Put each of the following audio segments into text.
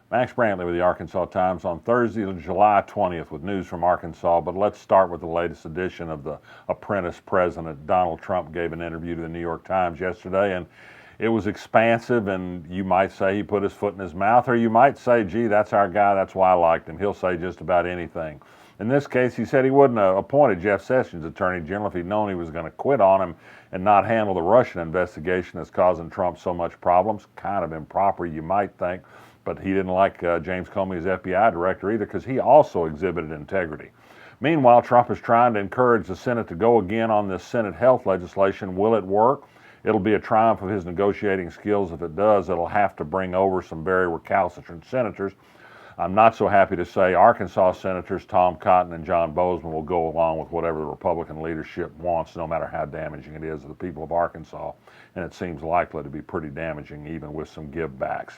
Max Brantley with the Arkansas Times on Thursday, July 20th with news from Arkansas. But let's start with the latest edition of the Apprentice President. Donald Trump gave an interview to the New York Times yesterday, and it was expansive, and you might say he put his foot in his mouth, or you might say, gee, that's our guy, that's why I liked him. He'll say just about anything. In this case, he said he wouldn't have appointed Jeff Sessions Attorney General if he'd known he was going to quit on him and not handle the Russian investigation that's causing Trump so much problems. Kind of improper, you might think. But he didn't like James Comey as FBI director either, because he also exhibited integrity. Meanwhile, Trump is trying to encourage the Senate to go again on this Senate health legislation. Will it work? It'll be a triumph of his negotiating skills if it does. It'll have to bring over some very recalcitrant senators. I'm not so happy to say Arkansas Senators Tom Cotton and John Bozeman will go along with whatever the Republican leadership wants, no matter how damaging it is to the people of Arkansas. And it seems likely to be pretty damaging, even with some givebacks.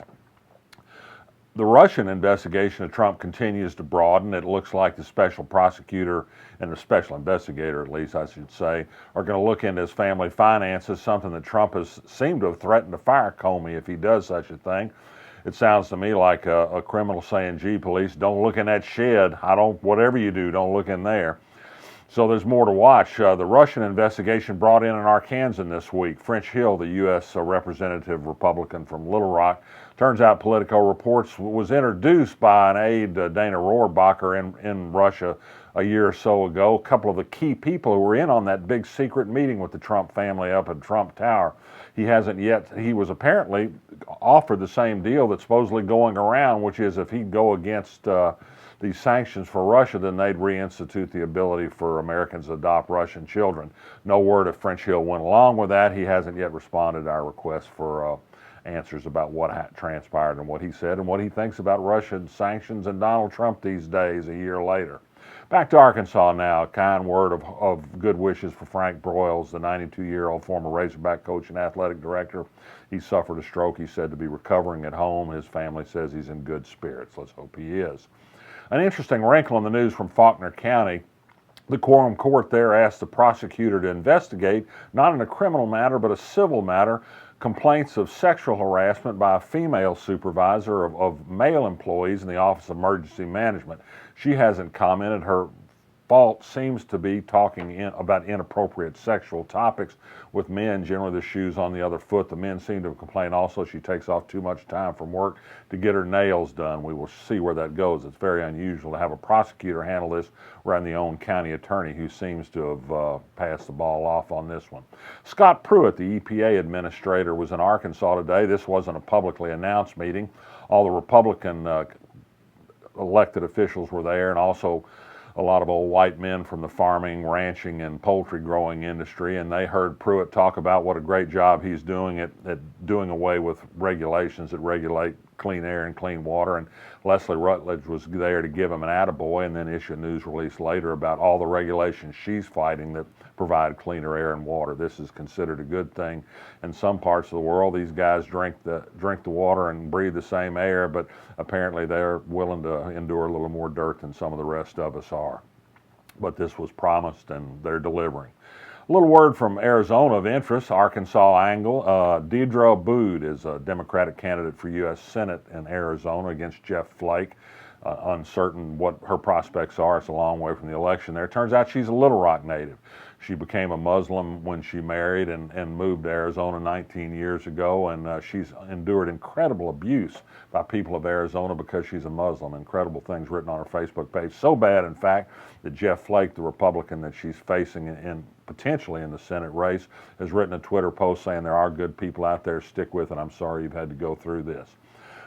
The Russian investigation of Trump continues to broaden. It looks like the special prosecutor and the special investigator, at least I should say, are going to look into his family finances, something that Trump has seemed to have threatened to fire Comey if he does such a thing. It sounds to me like a criminal saying, gee, police, don't look in that shed. Whatever you do, don't look in there. So there's more to watch. The Russian investigation brought in an Arkansan this week. French Hill, the U.S. representative Republican from Little Rock, turns out Politico reports was introduced by an aide, Dana Rohrabacher, in Russia a year or so ago. A couple of the key people who were in on that big secret meeting with the Trump family up at Trump Tower. He was apparently offered the same deal that's supposedly going around, which is if he'd go against these sanctions for Russia, then they'd reinstitute the ability for Americans to adopt Russian children. No word if French Hill went along with that. He hasn't yet responded to our request for answers about what transpired and what he said and what he thinks about Russian sanctions and Donald Trump these days, a year later. Back to Arkansas now. A kind word of good wishes for Frank Broyles, the 92-year-old former Razorback coach and athletic director. He suffered a stroke. He's said to be recovering at home. His family says he's in good spirits. Let's hope he is. An interesting wrinkle in the news from Faulkner County. The quorum court there asked the prosecutor to investigate, not in a criminal matter, but a civil matter, complaints of sexual harassment by a female supervisor of male employees in the Office of Emergency Management. She hasn't commented. Her fault seems to be talking about inappropriate sexual topics with men, generally the shoes on the other foot. The men seem to complain also she takes off too much time from work to get her nails done. We will see where that goes. It's very unusual to have a prosecutor handle this rather than the own county attorney, who seems to have passed the ball off on this one. Scott Pruitt, the EPA administrator, was in Arkansas today. This wasn't a publicly announced meeting. All the Republican elected officials were there, and also a lot of old white men from the farming, ranching, and poultry growing industry, and they heard Pruitt talk about what a great job he's doing at doing away with regulations that regulate clean air and clean water. And Leslie Rutledge was there to give him an attaboy and then issue a news release later about all the regulations she's fighting that provide cleaner air and water. This is considered a good thing. In some parts of the world, these guys drink the water and breathe the same air, but apparently they're willing to endure a little more dirt than some of the rest of us are. But this was promised, and they're delivering. A little word from Arizona of interest, Arkansas angle. Deidre Abood is a Democratic candidate for U.S. Senate in Arizona against Jeff Flake. Uncertain what her prospects are. It's a long way from the election there. Turns out she's a Little Rock native. She became a Muslim when she married and moved to Arizona 19 years ago, and she's endured incredible abuse by people of Arizona because she's a Muslim. Incredible things written on her Facebook page. So bad, in fact, that Jeff Flake, the Republican that she's facing potentially in the Senate race, has written a Twitter post saying there are good people out there, stick with it. I'm sorry you've had to go through this.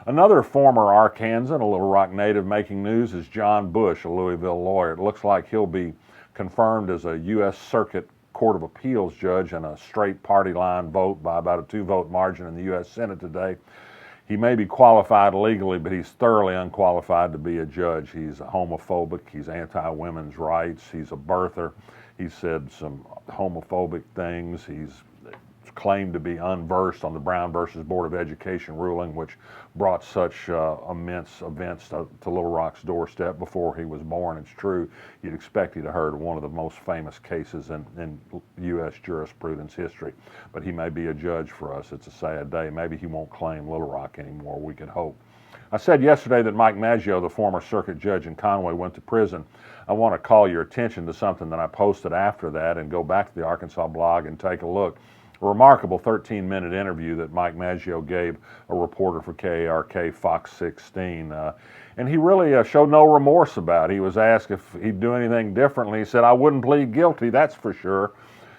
Another former Arkansan, a Little Rock native making news, is John Bush, a Louisville lawyer. It looks like he'll be confirmed as a U.S. Circuit Court of Appeals judge in a straight party line vote by about a 2-vote margin in the U.S. Senate today. He may be qualified legally, but he's thoroughly unqualified to be a judge. He's homophobic. He's anti-women's rights. He's a birther. He said some homophobic things. He's claimed to be unversed on the Brown versus Board of Education ruling, which brought such immense events to Little Rock's doorstep before he was born. It's true, you'd expect he'd have heard of one of the most famous cases in U.S. jurisprudence history. But he may be a judge for us. It's a sad day. Maybe he won't claim Little Rock anymore. We could hope. I said yesterday that Mike Maggio, the former circuit judge in Conway, went to prison. I want to call your attention to something that I posted after that and go back to the Arkansas blog and take a look. A remarkable 13-minute interview that Mike Maggio gave a reporter for KARK Fox 16. And he really showed no remorse about it. He was asked if he'd do anything differently. He said, "I wouldn't plead guilty, that's for sure."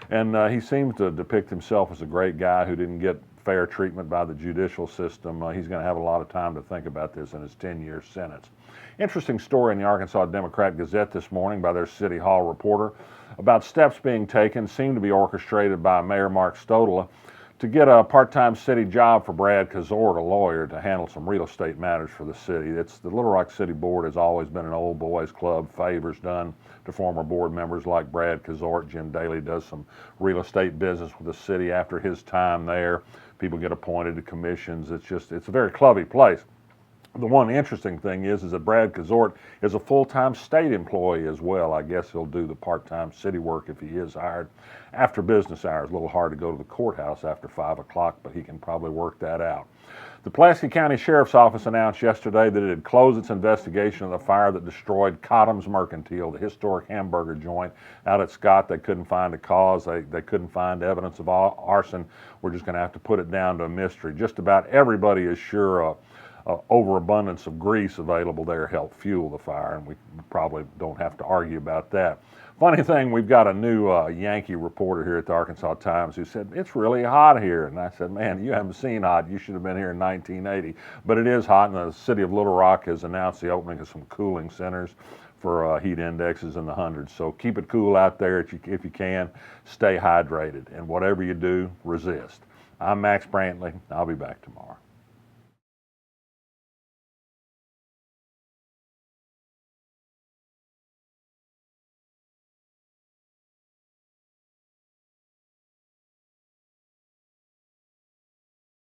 And he seems to depict himself as a great guy who didn't get fair treatment by the judicial system. He's going to have a lot of time to think about this in his 10-year sentence. Interesting story in the Arkansas Democrat-Gazette this morning by their City Hall reporter about steps being taken, seem to be orchestrated by Mayor Mark Stodola, to get a part-time city job for Brad Kazort, a lawyer, to handle some real estate matters for the city. The Little Rock City Board has always been an old boys club, favors done to former board members like Brad Kazort. Jim Daly does some real estate business with the city after his time there. People get appointed to commissions. It's a very clubby place. The one interesting thing is that Brad Kazort is a full-time state employee as well. I guess he'll do the part-time city work if he is hired after business hours. A little hard to go to the courthouse after 5 o'clock, but he can probably work that out. The Pulaski County Sheriff's Office announced yesterday that it had closed its investigation of the fire that destroyed Cottom's Mercantile, the historic hamburger joint out at Scott. They couldn't find a cause. They couldn't find evidence of arson. We're just going to have to put it down to a mystery. Just about everybody is sure overabundance of grease available there helped fuel the fire, and we probably don't have to argue about that. Funny thing, we've got a new Yankee reporter here at the Arkansas Times who said, "It's really hot here." And I said, "Man, you haven't seen hot. You should have been here in 1980. But it is hot, and the city of Little Rock has announced the opening of some cooling centers for heat indexes in the hundreds. So keep it cool out there if you can. Stay hydrated. And whatever you do, resist. I'm Max Brantley. I'll be back tomorrow.